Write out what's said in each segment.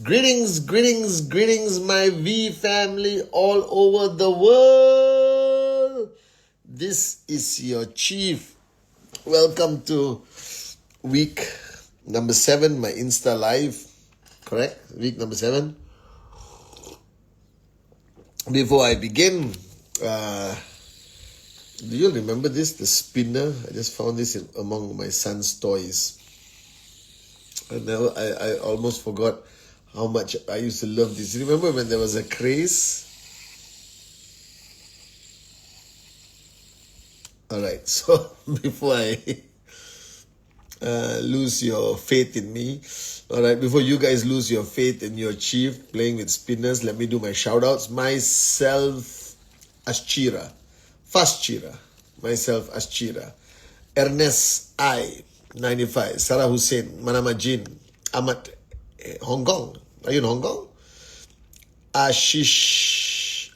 Greetings, greetings, greetings, my V family all over the world. This is your chief. Welcome to week number 7, my Insta Live. Correct? Week number 7. Before I begin, do you remember this? The spinner? I just found this among my son's toys. I almost forgot how much I used to love this. Remember when there was a craze? Alright, so before I lose your faith in me, alright, before you guys lose your faith in your chief playing with spinners, let me do my shout outs. Myself, Ashchira. Fastchira. Myself, Ashchira. Ernest I. 95, Sarah Hussein, Manama Jin, Amat, Hong Kong. Are you in Hong Kong? Ashish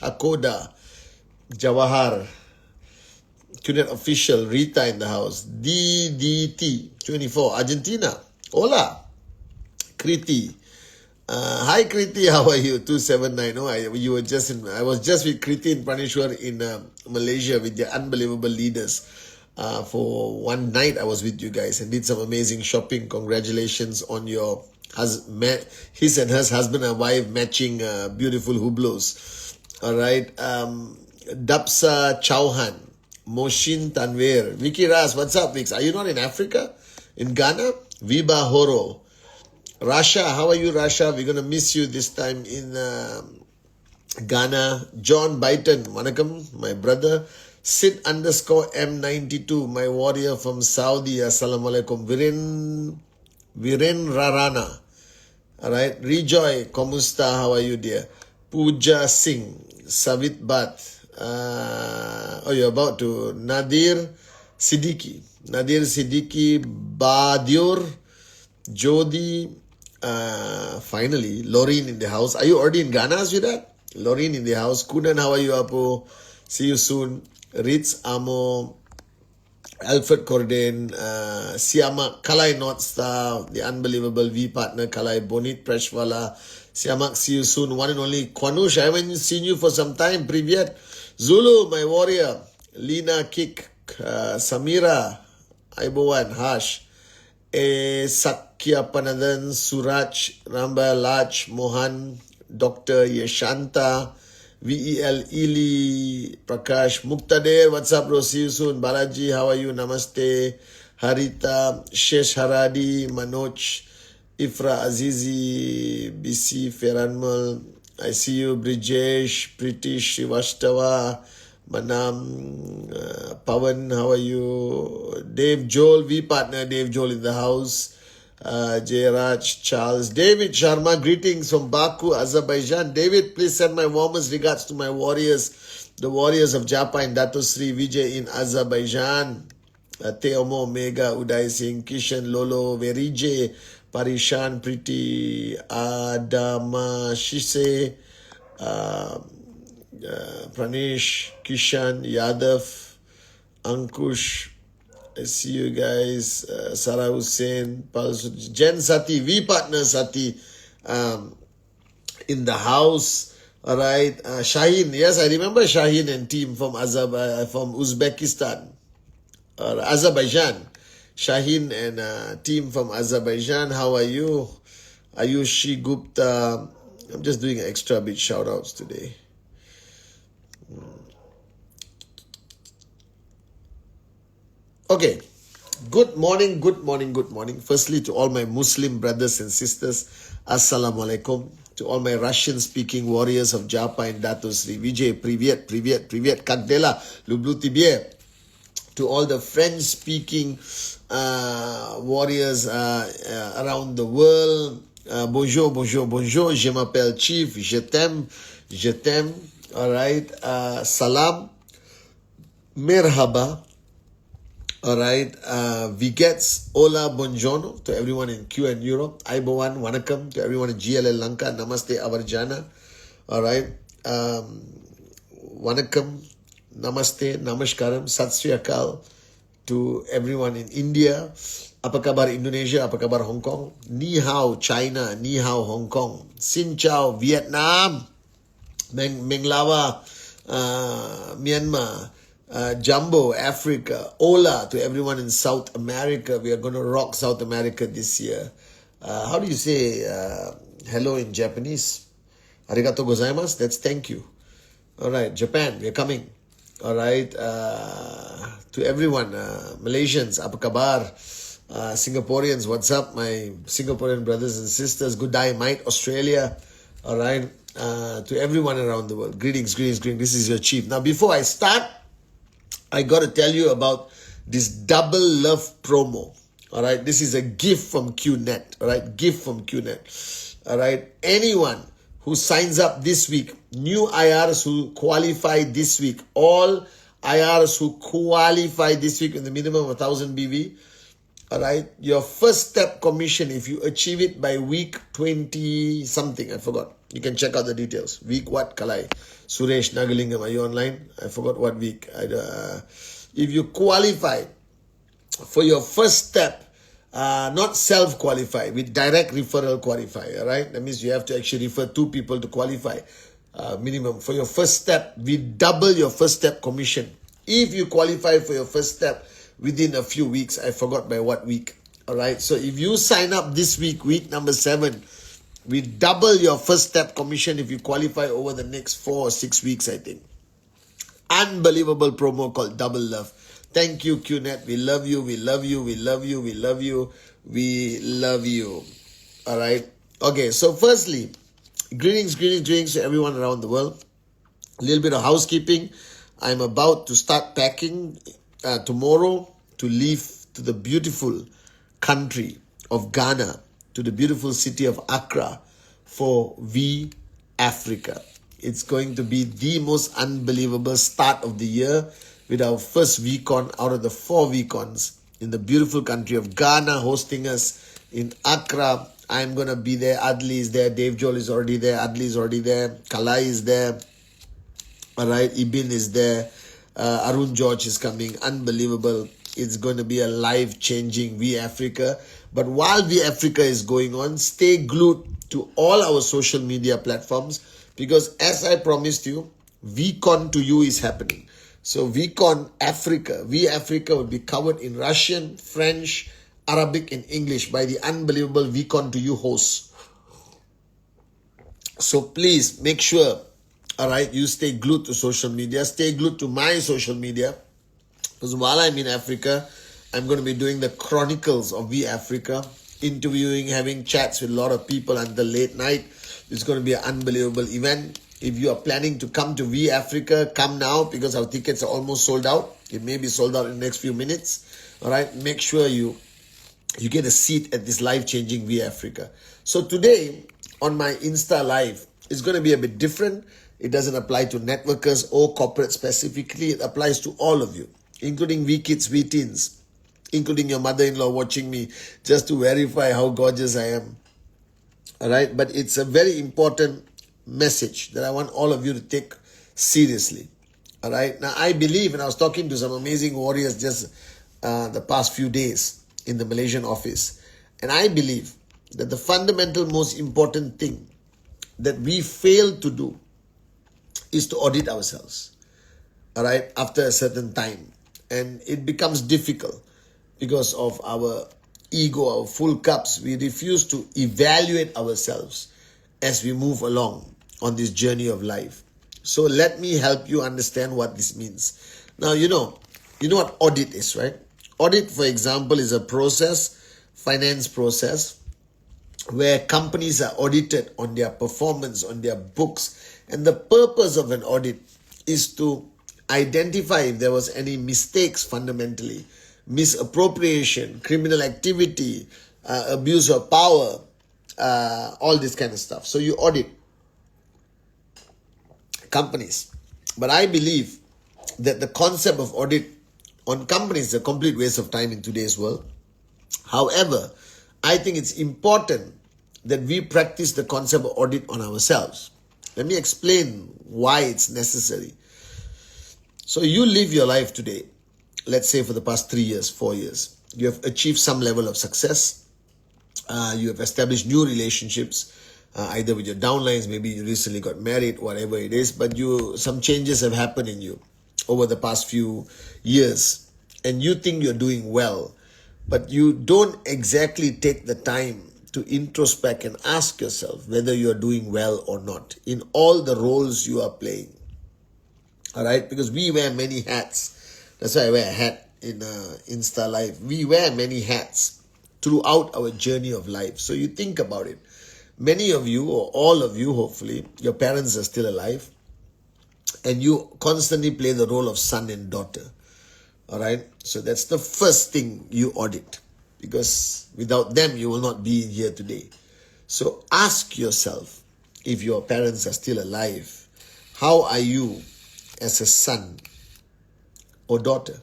Hakoda, Jawahar, Tunet Official, Rita in the house, DDT, 24, Argentina, Hola, Kriti. Hi Kriti, how are you? 279. Oh, I was just with Kriti in Praneshwar in Malaysia with their unbelievable leaders. For one night I was with you guys and did some amazing shopping. Congratulations on your his and her husband and wife matching beautiful hublos. Alright. Dapsa Chauhan, Moshin Tanver, Vicky Ras, what's up Vix? Are you not in Africa? In Ghana? Viba Horo. Rasha, how are you Rasha? We're gonna miss you this time in Ghana. John Byton, Manakam, my brother. Sid _M92, my warrior from Saudi. Assalamu alaikum. Viren Rarana. Alright. Rejoy, Komusta, how are you dear? Pooja Singh, Savit Bhat. You're about to. Nadir Siddiqui, Badiur, Jodi. Finally, Laureen in the house. Are you already in Ghana, sweetheart? Laureen in the house. Kudan, how are you, Apo? See you soon. Ritz Amo, Alfred Corden, Siamak, Kalai North Star, the unbelievable V partner, Kalai Bonit Preshwala. Siamak, see you soon. One and only Kwanush, I haven't seen you for some time. Privyet. Zulu, my warrior. Lina Kik, Samira, Aibowan, Hash. Sakya Panadhan, Suraj, Ramba Lach, Mohan, Dr. Yeshanta, VEL Ili, Prakash, Muktader, what's up bro, see you soon. Balaji, how are you? Namaste. Harita, Shesh Haradi, Manoj, Ifra Azizi, BC Feranmal, I see you. Brijesh, Pritish, Srivastava, Manam, Pawan, how are you? Dave Joel, V partner, Dave Joel in the house. Jayraj, Charles, David Sharma, greetings from Baku, Azerbaijan. David, please send my warmest regards to my warriors, the warriors of Japa and Dato Sri Vijay in Azerbaijan. Teomo, Mega, Uday Singh, Kishan, Lolo, Verije, Parishan, Priti, Adama, Shise, Pranesh, Kishan, Yadav, Ankush. I see you guys. Sarah Hussein, Jen Sati, V partner Sati in the house. Alright. Shaheen, yes, I remember Shaheen and team from Uzbekistan. Azerbaijan. Shaheen and team from Azerbaijan. How are you? Ayushi Gupta. I'm just doing extra big shout outs today. Okay, good morning. Firstly, to all my Muslim brothers and sisters, Assalamu alaikum. To all my Russian-speaking warriors of Japa and Dato Sri Vijay, Privyet, Kak Dela, Lublu Tibie. To all the French-speaking warriors around the world, bonjour, je m'appelle Chief, je t'aime, alright, salam, merhaba. Alright, Vigets, Hola, Buongiorno to everyone in Q and Europe. Aibowan, Wanakam to everyone in GLL Lanka. Namaste, Avarjana. Alright, Wanakam, Namaste, Namaskaram, Sat Sri Akal to everyone in India. Apa kabar Indonesia? Apa kabar Hong Kong? Ni hao China, ni hao Hong Kong. Xin chào Vietnam. Meng Lava, Myanmar. Jumbo, Africa. Hola to everyone in South America. We are going to rock South America this year. How do you say hello in Japanese? Arigato gozaimasu. That's thank you. All right, Japan, we are coming. All right, to everyone, Malaysians, apa kabar? Singaporeans, what's up? My Singaporean brothers and sisters, good day, mate. Australia, all right. To everyone around the world, greetings, greetings, greetings. This is your chief. Now, before I start, I got to tell you about this double love promo. All right, this is a gift from QNet. All right, gift from QNet. All right, anyone who signs up this week, new IRs who qualify this week, all IRs who qualify this week in the minimum of 1,000 BV, all right, your first step commission, if you achieve it by week 20 something, I forgot. You can check out the details. Week what, Kalai? Suresh Nagalingam, are you online? I forgot what week. If you qualify for your first step, not self-qualify, with direct referral qualify, all right? That means you have to actually refer 2 people to qualify. Minimum. For your first step, we double your first step commission. If you qualify for your first step within a few weeks, I forgot by what week, all right? So if you sign up this week, week number 7, we double your first step commission if you qualify over the next 4 or 6 weeks, I think. Unbelievable promo called Double Love. Thank you, QNet. We love you. We love you. We love you. We love you. We love you. All right. Okay. So firstly, greetings to everyone around the world. A little bit of housekeeping. I'm about to start packing tomorrow to leave to the beautiful country of Ghana, to the beautiful city of Accra for V Africa. It's going to be the most unbelievable start of the year with our first VCon out of the 4 VCons in the beautiful country of Ghana hosting us in Accra. I'm going to be there. Adli is there. Dave Joel is already there. Adli is already there. Kalai is there. All right. Ibin is there. Arun George is coming. Unbelievable. It's going to be a life-changing V Africa. But while V Africa is going on, stay glued to all our social media platforms, because as I promised you, VCon to you is happening. So VCon Africa, V Africa will be covered in Russian, French, Arabic and English by the unbelievable VCon to you hosts. So please make sure, all right, you stay glued to social media, stay glued to my social media, because while I'm in Africa, I'm going to be doing the chronicles of V Africa, interviewing, having chats with a lot of people until late night. It's going to be an unbelievable event. If you are planning to come to V Africa, come now, because our tickets are almost sold out. It may be sold out in the next few minutes. All right, make sure you get a seat at this life-changing V Africa. So today on my Insta Live, it's going to be a bit different. It doesn't apply to networkers or corporate specifically. It applies to all of you, including V Kids, V Teens, including your mother-in-law watching me, just to verify how gorgeous I am. All right, but it's a very important message that I want all of you to take seriously. All right, now I believe, and I was talking to some amazing warriors just the past few days in the Malaysian office, and I believe that the fundamental most important thing that we fail to do is to audit ourselves, all right, after a certain time. And it becomes difficult because of our ego, our full cups. We refuse to evaluate ourselves as we move along on this journey of life. So let me help you understand what this means. Now, you know what audit is, right? Audit, for example, is a process, finance process, where companies are audited on their performance, on their books. And the purpose of an audit is to identify if there was any mistakes fundamentally, misappropriation, criminal activity, abuse of power, all this kind of stuff. So you audit companies. But I believe that the concept of audit on companies is a complete waste of time in today's world. However, I think it's important that we practice the concept of audit on ourselves. Let me explain why it's necessary. So you live your life today, let's say for the past 3 years, 4 years. You have achieved some level of success. You have established new relationships, either with your downlines, maybe you recently got married, whatever it is, but some changes have happened in you over the past few years, and you think you're doing well, but you don't exactly take the time to introspect and ask yourself whether you're doing well or not in all the roles you are playing. All right, because we wear many hats. That's why I wear a hat in Insta Live. We wear many hats throughout our journey of life. So you think about it. Many of you, or all of you, hopefully, your parents are still alive, and you constantly play the role of son and daughter. All right, so that's the first thing you audit, because without them, you will not be here today. So ask yourself, if your parents are still alive, how are you as a son or daughter?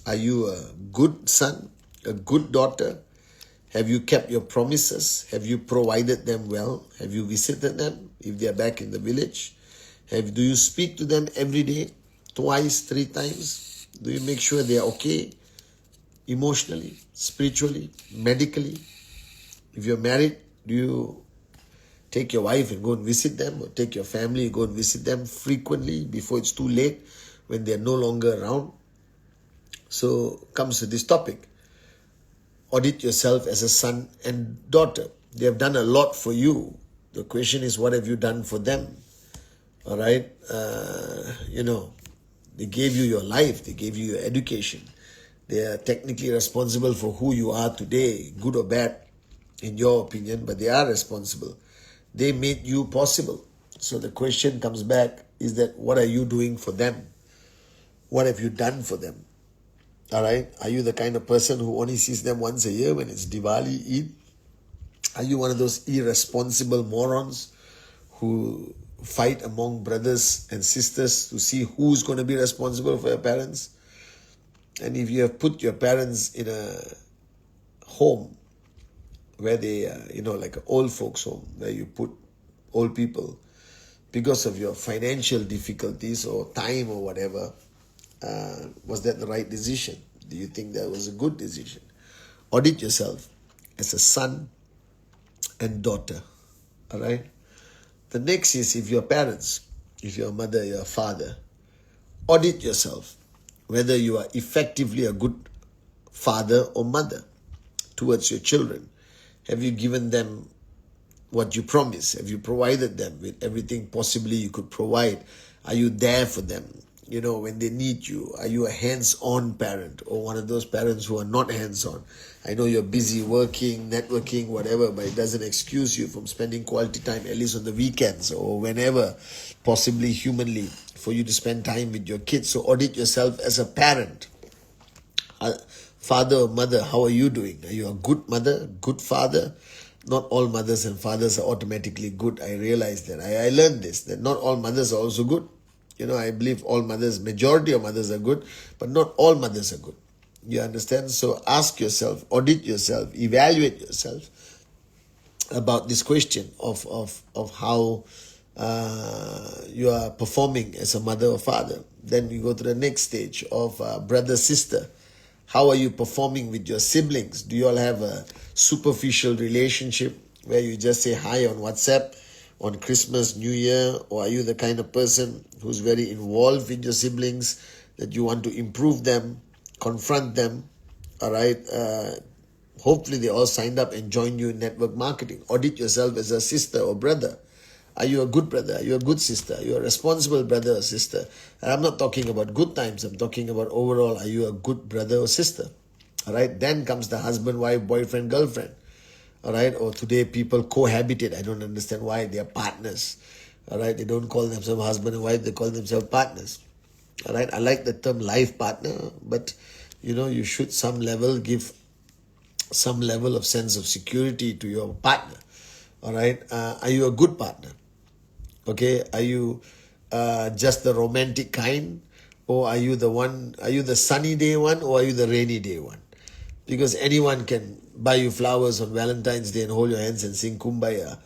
Are you a good son, a good daughter? Have you kept your promises? Have you provided them well? Have you visited them if they are back in the village? Do you speak to them every day, twice, 3 times? Do you make sure they are okay emotionally, spiritually, medically? If you're married, do you take your wife and go and visit them, or take your family and go and visit them frequently before it's too late when they're no longer around? So comes to this topic. Audit yourself as a son and daughter. They have done a lot for you. The question is, what have you done for them? All right. They gave you your life. They gave you your education. They are technically responsible for who you are today, good or bad, in your opinion, but they are responsible. They made you possible. So the question comes back, is that what are you doing for them? What have you done for them? All right. Are you the kind of person who only sees them once a year when it's Diwali, Eid? Are you one of those irresponsible morons who fight among brothers and sisters to see who's going to be responsible for your parents? And if you have put your parents in a home where they, like an old folks home, where you put old people because of your financial difficulties or time or whatever, was that the right decision? Do you think that was a good decision? Audit yourself as a son and daughter. All right. The next is, if you're parents, if you're a mother, you're a father, audit yourself whether you are effectively a good father or mother towards your children. Have you given them what you promised? Have you provided them with everything possibly you could provide? Are you there for them, when they need you? Are you a hands-on parent, or one of those parents who are not hands-on? I know you're busy working, networking, whatever, but it doesn't excuse you from spending quality time, at least on the weekends or whenever, possibly humanly, for you to spend time with your kids. So audit yourself as a parent. Father or mother, how are you doing? Are you a good mother, good father? Not all mothers and fathers are automatically good. I realize that. I learned this, that not all mothers are also good. I believe all mothers, majority of mothers are good, but not all mothers are good. You understand? So ask yourself, audit yourself, evaluate yourself about this question of how you are performing as a mother or father. Then you go to the next stage of brother, sister. How are you performing with your siblings? Do you all have a superficial relationship where you just say hi on WhatsApp on Christmas, New Year? Or are you the kind of person who's very involved with your siblings, that you want to improve them, confront them? All right. Hopefully they all signed up and joined you in network marketing. Audit yourself as a sister or brother. Are you a good brother? Are you a good sister? Are you a responsible brother or sister? And I'm not talking about good times. I'm talking about overall, are you a good brother or sister? All right. Then comes the husband, wife, boyfriend, girlfriend. All right. Or today people cohabitate. I don't understand why. They are partners. All right. They don't call themselves husband and wife. They call themselves partners. All right. I like the term life partner, but you should give some level of sense of security to your partner. All right. Are you a good partner? Okay. Are you just the romantic kind, or are you the sunny day one, or are you the rainy day one? Because anyone can buy you flowers on Valentine's Day and hold your hands and sing Kumbaya.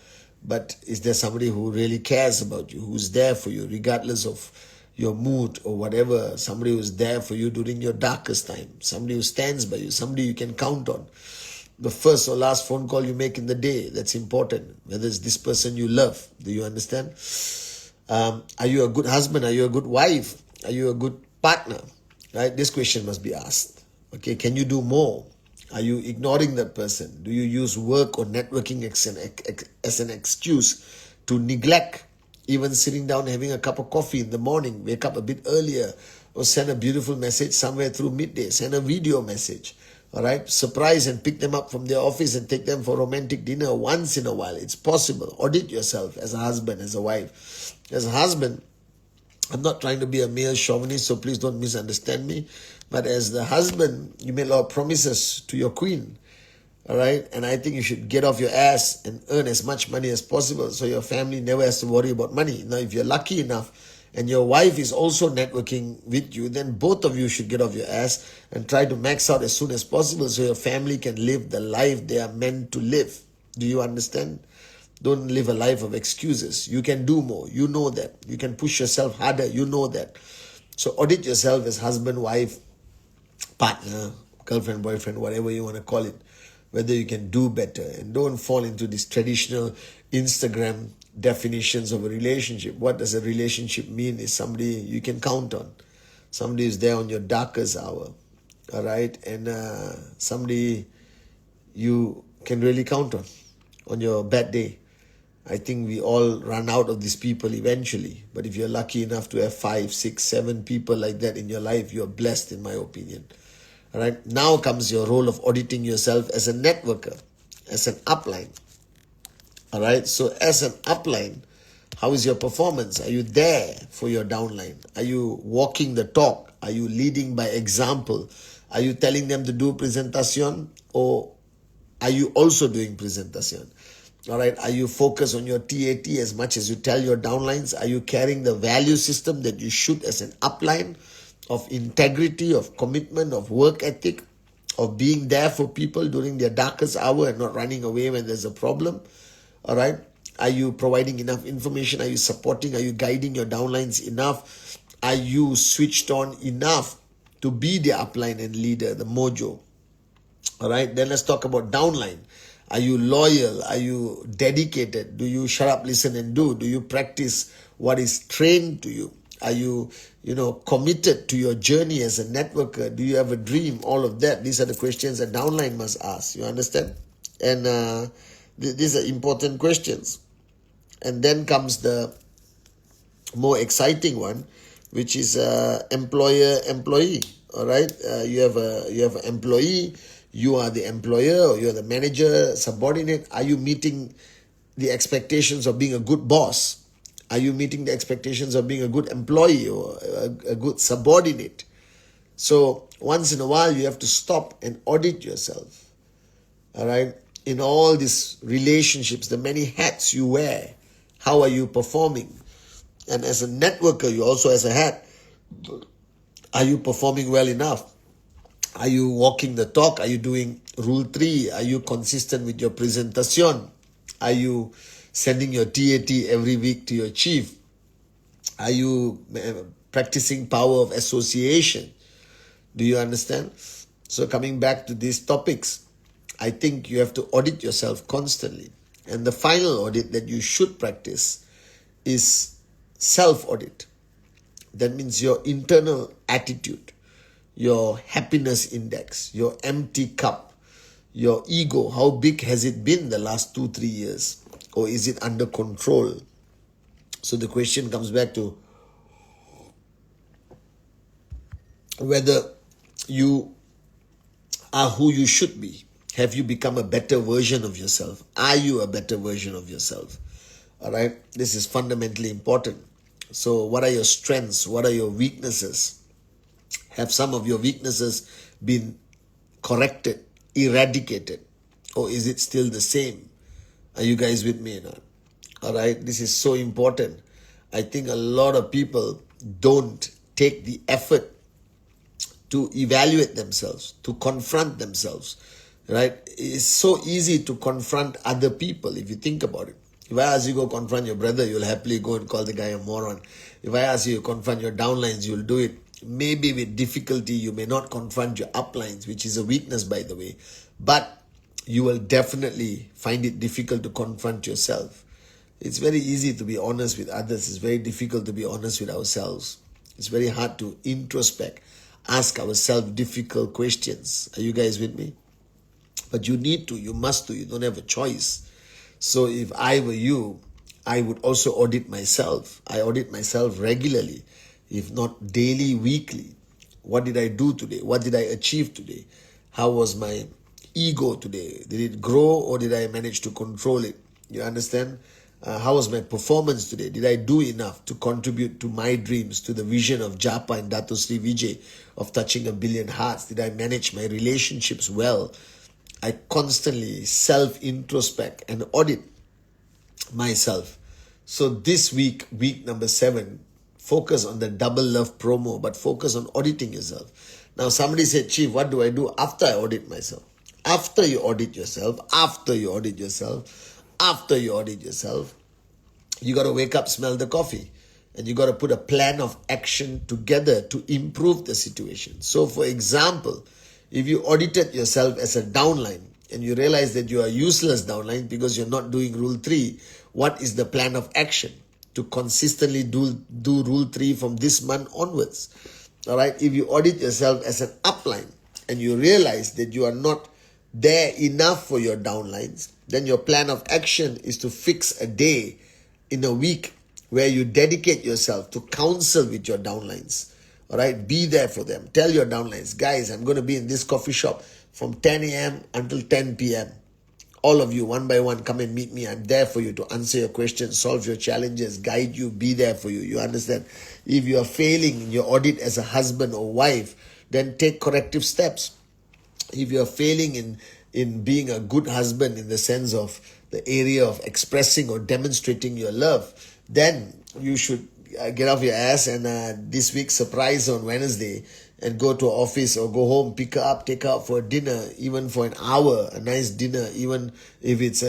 But is there somebody who really cares about you, who's there for you, regardless of your mood or whatever, somebody who's there for you during your darkest time, somebody who stands by you, somebody you can count on. The first or last phone call you make in the day, that's important. Whether it's this person you love, do you understand? Are you a good husband? Are you a good wife? Are you a good partner? Right? This question must be asked. Okay, can you do more? Are you ignoring that person? Do you use work or networking as an excuse to neglect even sitting down having a cup of coffee in the morning, wake up a bit earlier, or send a beautiful message somewhere through midday, send a video message, all right? Surprise and pick them up from their office and take them for romantic dinner once in a while. It's possible. Audit yourself as a husband, as a wife. As a husband, I'm not trying to be a male chauvinist, so please don't misunderstand me. But as the husband, you made a lot of promises to your queen, all right? And I think you should get off your ass and earn as much money as possible so your family never has to worry about money. Now, if you're lucky enough and your wife is also networking with you, then both of you should get off your ass and try to max out as soon as possible so your family can live the life they are meant to live. Do you understand? Don't live a life of excuses. You can do more. You know that. You can push yourself harder. You know that. So audit yourself as husband, wife, partner, girlfriend, boyfriend, whatever you want to call it, whether you can do better. And don't fall into these traditional Instagram definitions of a relationship. What does a relationship mean? Is somebody you can count on, somebody who's there on your darkest hour, all right? And somebody you can really count on your bad day. I think we all run out of these people eventually. But if you're lucky enough to have 5, 6, 7 people like that in your life, you're blessed, in my opinion. All right. Now comes your role of auditing yourself as a networker, as an upline. All right. So as an upline, how is your performance? Are you there for your downline? Are you walking the talk? Are you leading by example? Are you telling them to do presentation, or are you also doing presentation? All right. Are you focused on your TAT as much as you tell your downlines? Are you carrying the value system that you should as an upline of integrity, of commitment, of work ethic, of being there for people during their darkest hour and not running away when there's a problem? All right. Are you providing enough information? Are you supporting? Are you guiding your downlines enough? Are you switched on enough to be the upline and leader, the mojo? All right. Then let's talk about downline. Are you loyal? Are you dedicated? Do you shut up, listen, and do? Do you practice what is trained to you? Are you, committed to your journey as a networker? Do you have a dream? All of that. These are the questions a downline must ask. You understand? And these are important questions. And then comes the more exciting one, which is employer-employee. All right? You have an employee. You are the employer, or you're the manager, subordinate. Are you meeting the expectations of being a good boss? Are you meeting the expectations of being a good employee or a good subordinate? So once in a while, you have to stop and audit yourself. All right? In all these relationships, the many hats you wear, how are you performing? And as a networker, you also has a hat. Are you performing well enough? Are you walking the talk? Are you doing rule 3? Are you consistent with your presentation? Are you sending your TAT every week to your chief? Are you practicing power of association? Do you understand? So coming back to these topics, I think you have to audit yourself constantly. And the final audit that you should practice is self-audit. That means your internal attitude, your happiness index, your empty cup, your ego. How big has it been the last 2-3 years? Or is it under control? So the question comes back to whether you are who you should be. Have you become a better version of yourself? Are you a better version of yourself? All right. This is fundamentally important. So what are your strengths? What are your weaknesses? Have some of your weaknesses been corrected, eradicated? Or is it still the same? Are you guys with me or not? All right. This is so important. I think a lot of people don't take the effort to evaluate themselves, to confront themselves, right? It's so easy to confront other people if you think about it. If I ask you to go confront your brother, you'll happily go and call the guy a moron. If I ask you to confront your downlines, you'll do it. Maybe with difficulty, you may not confront your uplines, which is a weakness, by the way. But you will definitely find it difficult to confront yourself. It's very easy to be honest with others. It's very difficult to be honest with ourselves. It's very hard to introspect, ask ourselves difficult questions. Are you guys with me? But you need to, you must to, you don't have a choice. So if I were you, I would also audit myself. I audit myself regularly, if not daily, weekly. What did I do today? What did I achieve today? How was my ego today? Did it grow or did I manage to control it? You understand? How was my performance today? Did I do enough to contribute to my dreams, to the vision of Japa and Dato Sri Vijay of touching 1 billion hearts? Did I manage my relationships well? I constantly self-introspect and audit myself. So this week, week number 7, focus on the double love promo, but focus on auditing yourself. Now somebody said, Chief, what do I do after I audit myself? After you audit yourself, you got to wake up, smell the coffee, and you got to put a plan of action together to improve the situation. So for example, if you audited yourself as a downline and you realize that you are useless downline because you're not doing rule 3, what is the plan of action to consistently do rule 3 from this month onwards? All right. If you audit yourself as an upline and you realize that you are not there enough for your downlines, then your plan of action is to fix a day in a week where you dedicate yourself to counsel with your downlines. All right, be there for them. Tell your downlines, guys, I'm going to be in this coffee shop from 10 a.m. until 10 p.m. All of you, one by one, come and meet me. I'm there for you to answer your questions, solve your challenges, guide you, be there for you. You understand? If you are failing in your audit as a husband or wife, then take corrective steps. If you are failing in being a good husband in the sense of the area of expressing or demonstrating your love, then you should get off your ass and this week surprise on Wednesday and go to office or go home, pick her up, take her out for dinner, even for an hour, a nice dinner, even if it's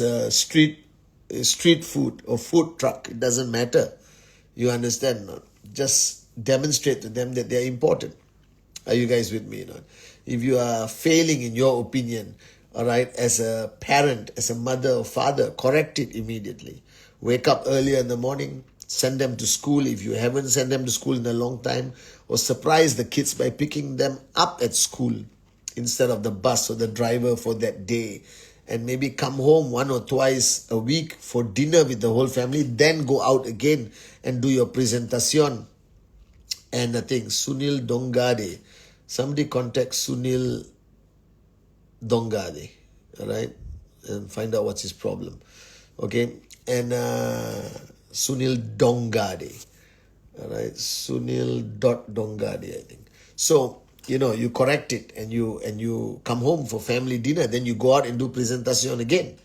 a street food or food truck, it doesn't matter. You understand? No? Just demonstrate to them that they're important. Are you guys with me? No? If you are failing in your opinion, all right, as a parent, as a mother or father, correct it immediately. Wake up earlier in the morning, send them to school if you haven't sent them to school in a long time, or surprise the kids by picking them up at school instead of the bus or the driver for that day. And maybe come home 1 or twice a week for dinner with the whole family, then go out again and do your presentation. And I think Sunil Dongade, somebody contact Sunil Dongade, all right, and find out what's his problem. Okay, and Sunil Dongade, all right, Sunil.Dongade, I think. So, you correct it and you come home for family dinner, then you go out and do presentation again.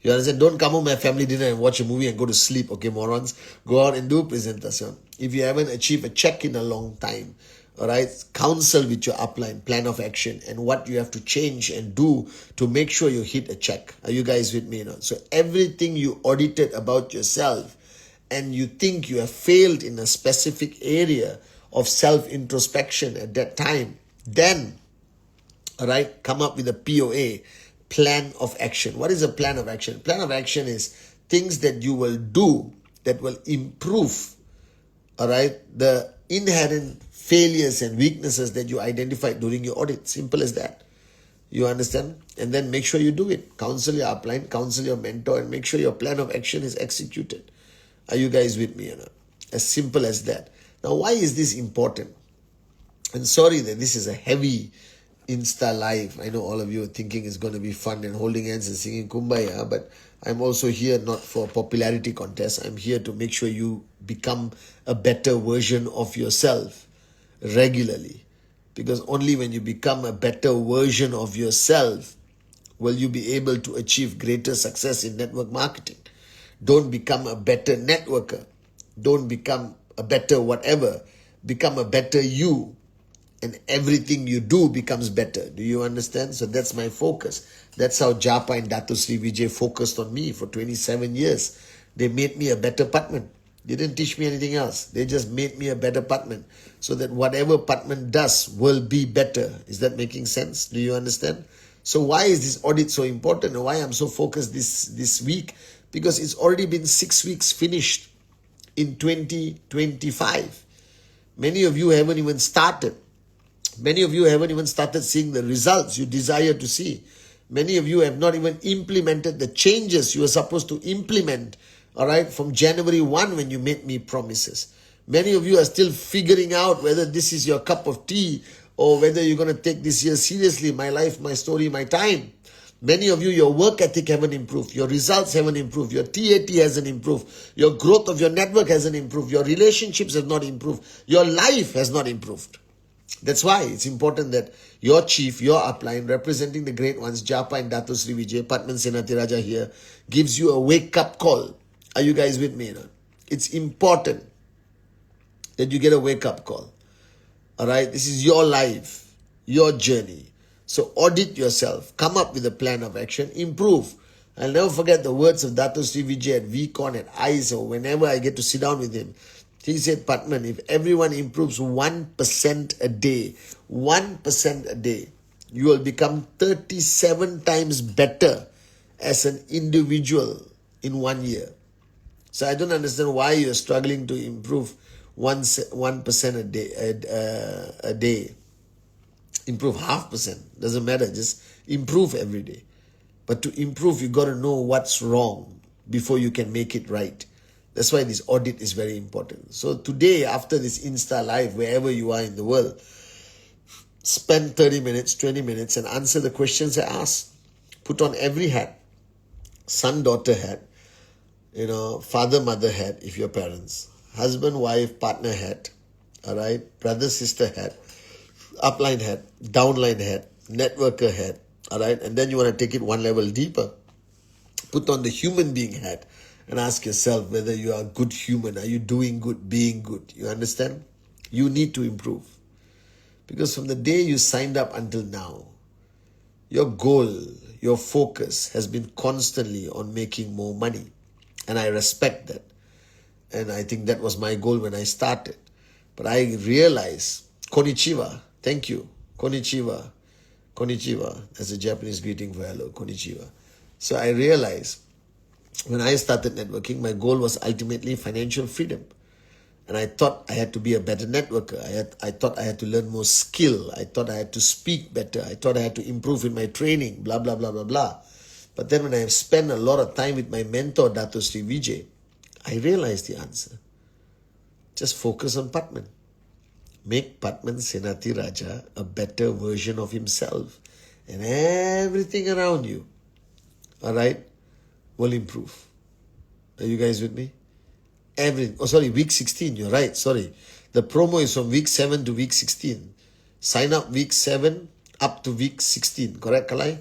You understand? Don't come home, have family dinner and watch a movie and go to sleep, okay, morons? Go out and do presentation. If you haven't achieved a check in a long time, all right, counsel with your upline, plan of action, and what you have to change and do to make sure you hit a check. Are you guys with me now? So everything you audited about yourself and you think you have failed in a specific area of self-introspection at that time, then, all right, come up with a POA, plan of action. What is a plan of action? Plan of action is things that you will do that will improve, all right, the inherent failures and weaknesses that you identified during your audit. Simple as that. You understand? And then make sure you do it. Counsel your upline, counsel your mentor, and make sure your plan of action is executed. Are you guys with me? As simple as that. Now, why is this important? And sorry that this is a heavy Insta live. I know all of you are thinking it's going to be fun and holding hands and singing Kumbaya, but I'm also here not for popularity contest. I'm here to make sure you become a better version of yourself regularly. Because only when you become a better version of yourself will you be able to achieve greater success in network marketing. Don't become a better networker. Don't become a better whatever. Become a better you. and everything you do becomes better. Do you understand? So that's my focus. That's how Japa and Dato Sri Vijay focused on me for 27 years. They made me a better Pathman. They didn't teach me anything else. They just made me a better Pathman, so that whatever Pathman does will be better. Is that making sense? Do you understand? So why is this audit so important, and why I'm so focused this week? Because it's already been 6 weeks finished in 2025. Many of you haven't even started. Many of you haven't even started seeing the results you desire to see. Many of you have not even implemented the changes you were supposed to implement, all right, from January 1 when you made me promises. Many of you are still figuring out whether this is your cup of tea or whether you're going to take this year seriously. My life, my story, my time. Many of you, your work ethic haven't improved. Your results haven't improved. Your TAT hasn't improved. Your growth of your network hasn't improved. Your relationships have not improved. Your life has not improved. That's why it's important that your chief, your upline, representing the great ones, Japa and Dato Sri Vijay, Pathman Senathirajah here, gives you a wake-up call. Are you guys with me? It's important that you get a wake-up call. All right? This is your life, your journey. So audit yourself. Come up with a plan of action. Improve. I'll never forget the words of Dato Sri Vijay at VCon, at ICE, or whenever I get to sit down with him. He said, Pathman, if everyone improves 1% a day, 1% a day, you will become 37 times better as an individual in 1 year. So I don't understand why you're struggling to improve 1% a day. Improve 0.5%. Doesn't matter. Just improve every day. But to improve, you got to know what's wrong before you can make it right. That's why this audit is very important. So today, after this Insta Live, wherever you are in the world, spend 30 minutes, 20 minutes and answer the questions I ask. Put on every hat. Son, daughter hat. Father, mother hat if you're parents. Husband, wife, partner hat. All right. Brother, sister hat. Upline hat. Downline hat. Networker hat. All right. And then you want to take it one level deeper. Put on the human being hat. And ask yourself whether you are a good human. Are you doing good, being good? You understand? You need to improve. Because from the day you signed up until now, your goal, your focus has been constantly on making more money. And I respect that. And I think that was my goal when I started. But I realized, konnichiwa, thank you, konnichiwa, konnichiwa. That's a Japanese greeting for hello, konnichiwa. So I realized, when I started networking, my goal was ultimately financial freedom. And I thought I had to be a better networker. I thought I had to learn more skill. I thought I had to speak better. I thought I had to improve in my training, blah, blah, blah, blah, blah. But then when I have spent a lot of time with my mentor, Dato Sri Vijay, I realized the answer. Just focus on Pathman. Make Pathman Senathirajah a better version of himself. And everything around you, all right, will improve. Are you guys with me? Week 16, you're right, sorry. The promo is from week 7 to week 16. Sign up week 7 up to week 16, correct, Kalai?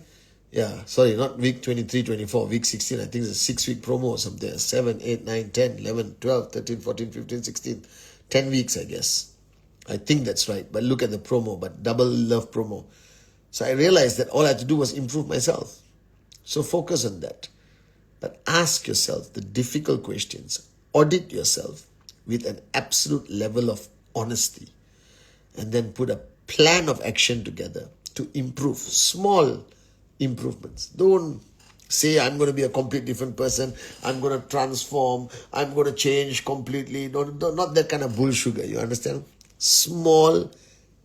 Yeah, sorry, not week 23, 24, week 16. I think it's a 6-week promo or something. 7, 8, 9, 10, 11, 12, 13, 14, 15, 16. 10 weeks, I guess. I think that's right. But look at the promo, but double love promo. So I realized that all I had to do was improve myself. So focus on that. But ask yourself the difficult questions. Audit yourself with an absolute level of honesty. And then put a plan of action together to improve. Small improvements. Don't say, I'm going to be a complete different person. I'm going to transform. I'm going to change completely. Not that kind of bullsugar. You understand? Small,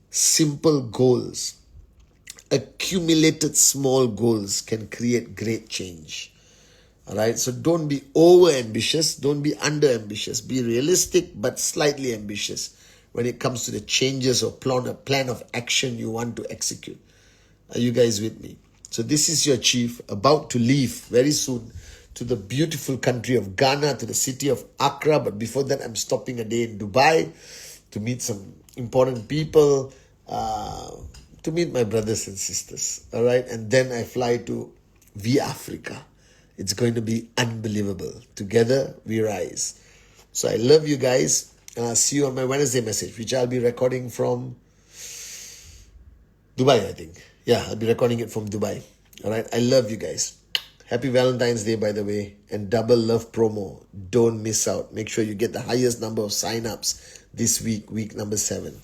simple goals. Accumulated small goals can create great change. All right, so don't be over ambitious, don't be under ambitious. Be realistic but slightly ambitious when it comes to the changes or plan of action you want to execute. Are you guys with me? So this is your chief about to leave very soon to the beautiful country of Ghana, to the city of Accra. But before that, I'm stopping a day in Dubai to meet some important people, to meet my brothers and sisters. All right, and then I fly to Africa. It's going to be unbelievable. Together we rise. So I love you guys. See you on my Wednesday message, which I'll be recording from Dubai, I think. Yeah, I'll be recording it from Dubai. All right. I love you guys. Happy Valentine's Day, by the way. And double love promo. Don't miss out. Make sure you get the highest number of sign-ups this week, week number 7.